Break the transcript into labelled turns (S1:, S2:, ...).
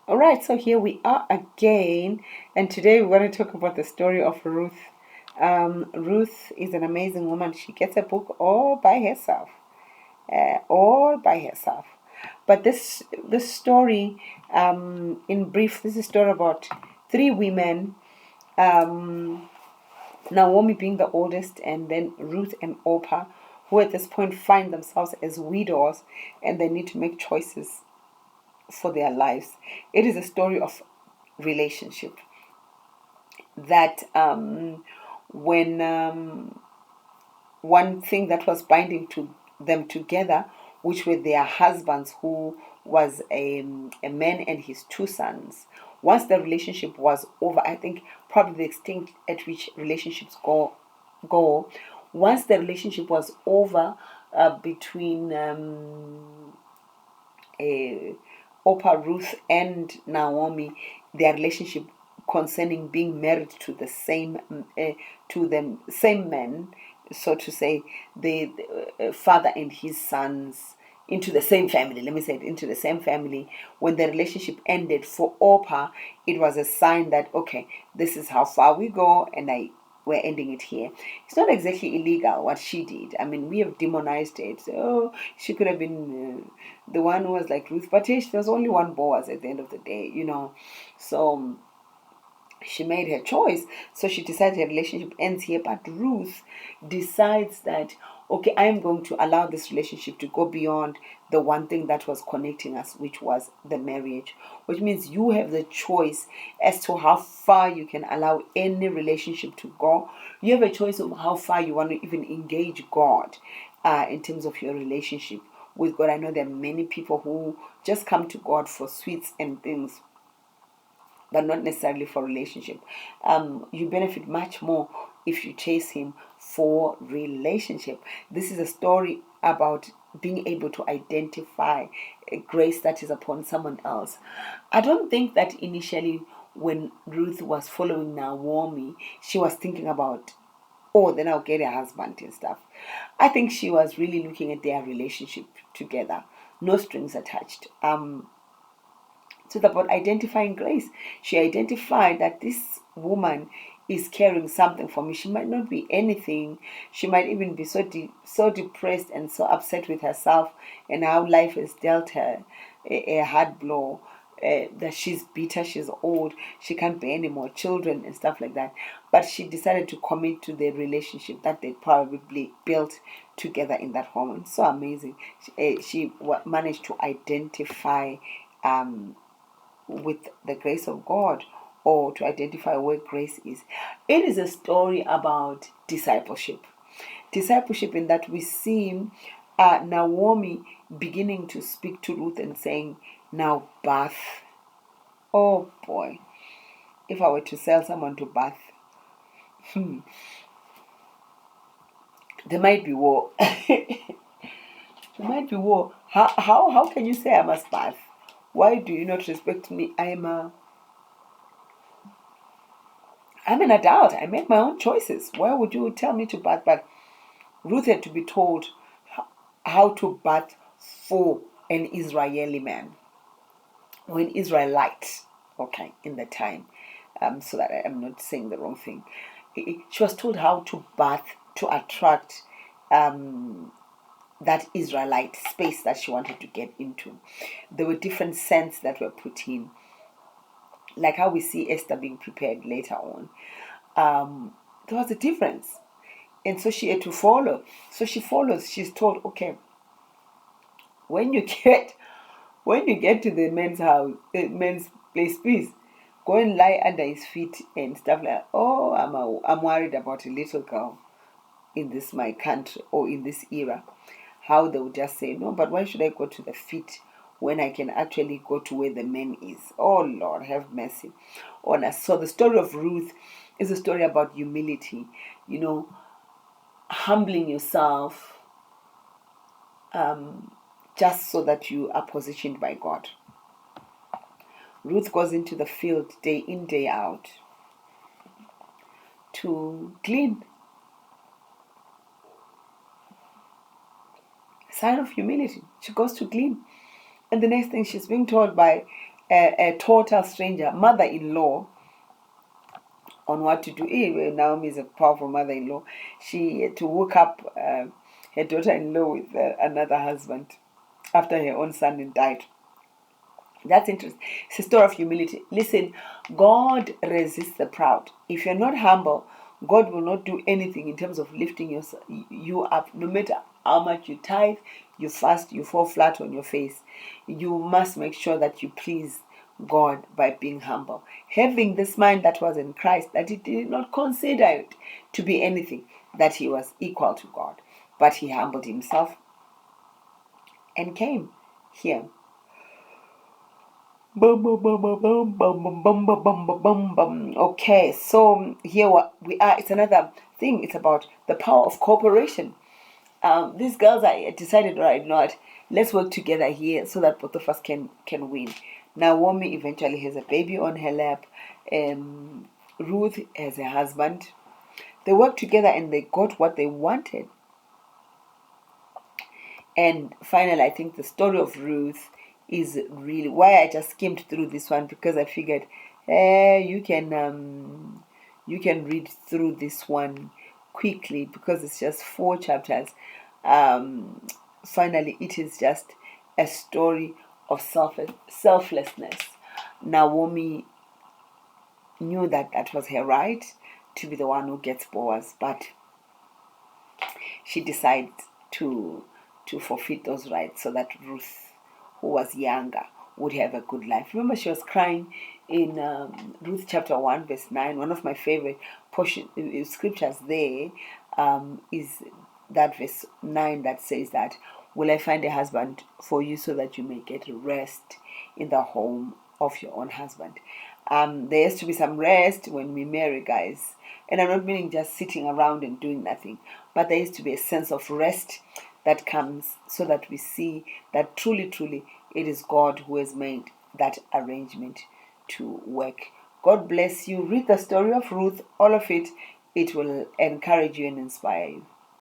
S1: All right, so here we are again, and today we want to talk about the story of Ruth. Ruth is an amazing woman. She gets a book all by herself. But this story, in brief, this is a story about three women. Um, Naomi being the oldest, and then Ruth and Orpah, who at this point find themselves as widows, and they need to make choices for their lives. It is a story of relationship that when one thing that was binding to them together, which were their husbands, who was a man and his two sons. Once the relationship was over, I think probably the extent at which relationships go. Once the relationship was over between uh, Oprah, Ruth, and Naomi, their relationship concerning being married to the same man, so to say, the father and his sons into the same family. Let me say it, into the same family. When the relationship ended for Oprah, it was a sign that okay, this is how far we go, and we're ending it here. It's not exactly illegal what she did. I mean, we have demonized it. So, oh, she could have been the one who was like Ruth, but there was only one Boaz at the end of the day. So she made her choice. So she decided her relationship ends here. But Ruth decides that, okay, I am going to allow this relationship to go beyond the one thing that was connecting us, which was the marriage. Which means you have the choice as to how far you can allow any relationship to go. You have a choice of how far you want to even engage God in terms of your relationship with God. I know there are many people who just come to God for sweets and things, but not necessarily for relationship. You benefit much more if you chase him for relationship. This is a story about being able to identify a grace that is upon someone else. I don't think that initially when Ruth was following Naomi, she was thinking about, oh, then I'll get a husband and stuff. I think she was really looking at their relationship together, no strings attached. So about identifying grace. She identified that this woman is carrying something for me. She might not be anything. She might even be so depressed and so upset with herself and how life has dealt her a hard blow. That she's bitter, she's old, she can't bear any more children and stuff like that. But she decided to commit to the relationship that they probably built together in that home. So amazing. She managed to identify with the grace of God, or to identify where grace is. It is a story about discipleship. Discipleship, in that we see Naomi beginning to speak to Ruth and saying, now bath. Oh boy, if I were to sell someone to bath, there might be war. There might be war. How can you say I must bath? Why do you not respect me? I'm an adult. I make my own choices. Why would you tell me to bath? But Ruth had to be told how to bath for an Israeli man or an Israelite, okay, in the time, so that I'm not saying the wrong thing. She was told how to bath to attract that Israelite space that she wanted to get into. There were different scents that were put in, like how we see Esther being prepared later on. There was a difference, and so she had to follow. So she follows. She's told, okay, when you get when you get to the men's house, men's place, please go and lie under his feet and stuff like that. Oh, I'm worried about a little girl in this my country or in this era. How they would just say, no, but why should I go to the feet when I can actually go to where the man is? Oh Lord, have mercy on us. So the story of Ruth is a story about humility, humbling yourself, just so that you are positioned by God. Ruth goes into the field day in, day out to glean. Sign of humility. She goes to glean. And the next thing she's being told by a total stranger, mother-in-law, on what to do. Naomi is a powerful mother-in-law. She had to hook up her daughter-in-law with another husband after her own son had died. That's interesting. It's a story of humility. Listen, God resists the proud. If you're not humble, God will not do anything in terms of lifting you up. No matter how much you tithe, you fast, you fall flat on your face. You must make sure that you please God by being humble. Having this mind that was in Christ, that he did not consider it to be anything, that he was equal to God. But he humbled himself and came here. Okay, so here we are. It's another thing. It's about the power of cooperation. These girls, I decided, right, not let's work together here so that both of us can win. Naomi eventually has a baby on her lap. Ruth has a husband. They worked together and they got what they wanted. And finally, I think the story of Ruth is really why I just skimmed through this one, because I figured, you can read through this one quickly because it's just 4 chapters. Finally, it is just a story of selflessness. Naomi knew that was her right to be the one who gets Boaz, but she decided to forfeit those rights so that Ruth, who was younger, would have a good life. Remember, she was crying in Ruth chapter 1 verse 9. One of my favorite scriptures there is that verse 9 that says that, will I find a husband for you so that you may get rest in the home of your own husband. There has to be some rest when we marry, guys. And I'm not meaning just sitting around and doing nothing, but there has to be a sense of rest that comes so that we see that truly, truly, it is God who has made that arrangement to work. God bless you. Read the story of Ruth, all of it. It will encourage you and inspire you.